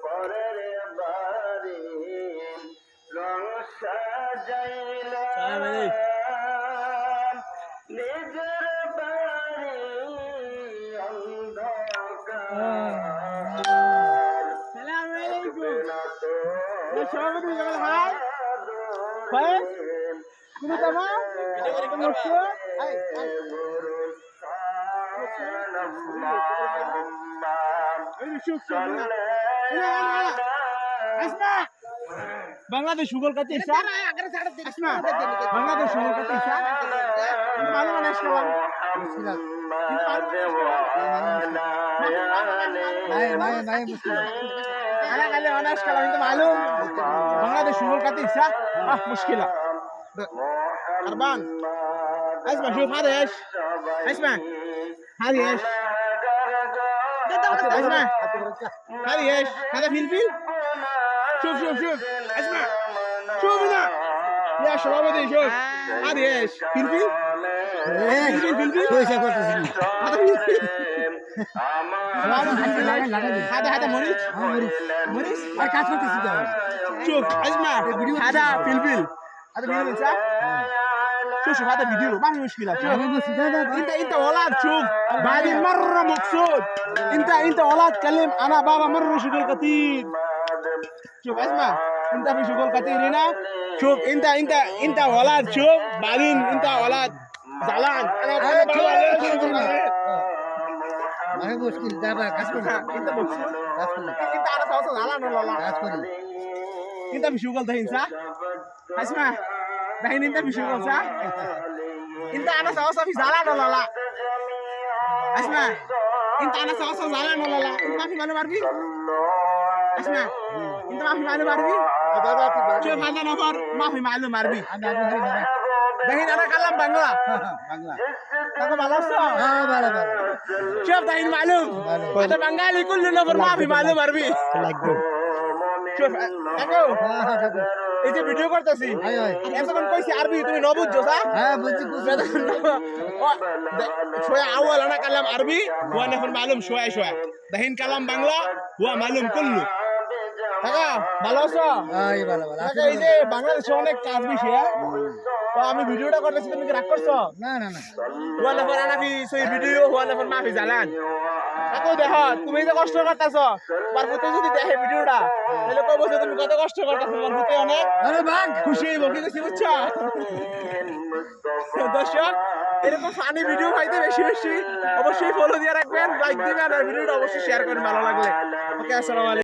পরের বাড়ি রং সাজাইলাম নিজের বাড়ি অন্ধকার বাংলাদেশ সুগল কাছে বাংলাদেশ সুগল কাছে ভালো মানুষ বাংলাদেশ সুগল কাছে মুশকিল أربان اسمع شوف هذا ايش اسمع هذه ايش اسمع هذه ايش هذا فلفل شوف شوف شوف اسمع شوف هنا يا شباب هذه شوف هذه ايش فلفل فلفل هذا فلفل هذا مريض مريض شوف اسمع هذا فلفل هذا فيديو صح؟ شوف هذا فيديو ما في مشكلة شوف انت ولد شوف بعدين مرة مقصود انت ولد كلم انا بابا مرة شغل كتير شوف اسمع انت في شغل كتير هنا شوف انت ولد شوف بعدين انت ولد زعلان انا بابا ما هي مشكلة ده كسبنا انت مقصود انت عارف اصلا زعلان ولا لا انت في شغل ده صح؟ اسمع دحين انت في شغل صح؟ انت انا سوا في زعلان ولا لا؟ اسمع انت انا سوا زعلان ولا لا؟ انت ما في معلومة عربي؟ اسمع انت ما في معلومة عربي؟ شوف هذا نفر ما في معلومة عربي دحين انا اتكلم بنغلا تاكو بالوسو شوف دحين معلوم هذا بنغالي كل نفر ما في معلومة عربي شوف تاكو এই যে ভিডিও করতেছি এখন কইছি আরবি তুমি ন বুঝছো স্যার হ্যাঁ বুঝছি شويه اول انا كلام عربي وانا في معلوم شويه شويه دحين كلام বাংলা هو معلوم كله কাকা ভালো আছো এই ভালো ভালো কাকা এই যে বাংলাদেশে অনেক কাজ বেশি তো আমি ভিডিওটা করতেছি তুমি কি রাগ করছো না না না ওয়ালা ফর আনা ফি সই ভিডিও ওয়ালা ফর মাফি জালান কাকু দেখো তুমি যে কষ্ট করতেছো বারপুতে যদি দেখে ভিডিওটা তাহলে কই বসে তুমি কত কষ্ট করতেছো বারপুতে অনেক আরে বাঘ খুশি হইব কি দেখি বুঝছো দর্শক এরকম ফানি ভিডিও পাইতে বেশি বেশি অবশ্যই ফলো দিয়ে রাখবেন লাইক দিবেন আর ভিডিওটা অবশ্যই শেয়ার করবেন ভালো লাগলে ওকে আসসালামু আলাইকুম।